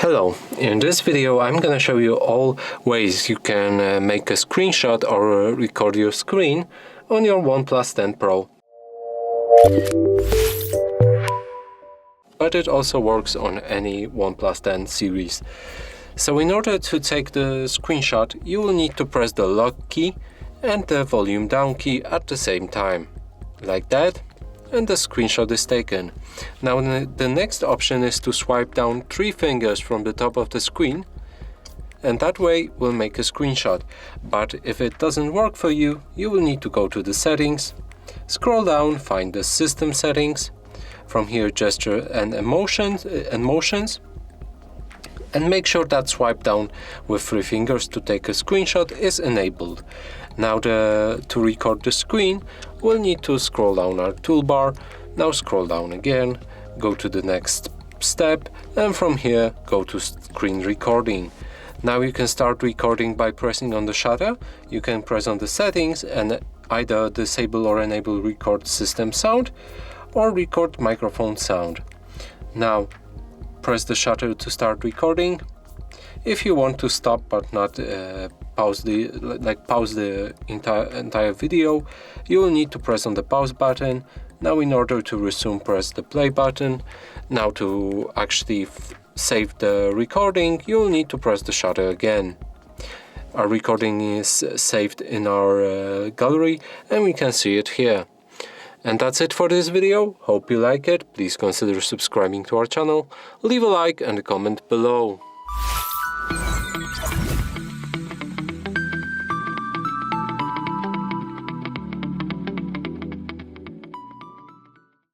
Hello, in this video I'm gonna show you all ways you can make a screenshot or record your screen on your OnePlus 10 Pro. But it also works on any OnePlus 10 series. So in order to take the screenshot, you will need to press the lock key and the volume down key at the same time, like that, and the screenshot is taken. Now the next option is to swipe down 3 fingers from the top of the screen, and that way we'll make a screenshot. But if it doesn't work for you, you will need to go to the settings, scroll down, find the system settings, from here gesture and motions, and make sure that swipe down with 3 fingers to take a screenshot is enabled. Now to record the screen, we'll need to scroll down our toolbar. Now scroll down again, go to the next step, and from here go to screen recording. Now you can start recording by pressing on the shutter. You can press on the settings and either disable or enable record system sound or record microphone sound. Now press the shutter to start recording. If you want to stop but not pause the entire video, you will need to press on the pause button. Now in order to resume, press the play button. Now to actually save the recording, you will need to press the shutter again. Our recording is saved in our gallery and we can see it here. And that's it for this video. Hope you like it. Please consider subscribing to our channel, leave a like and a comment below.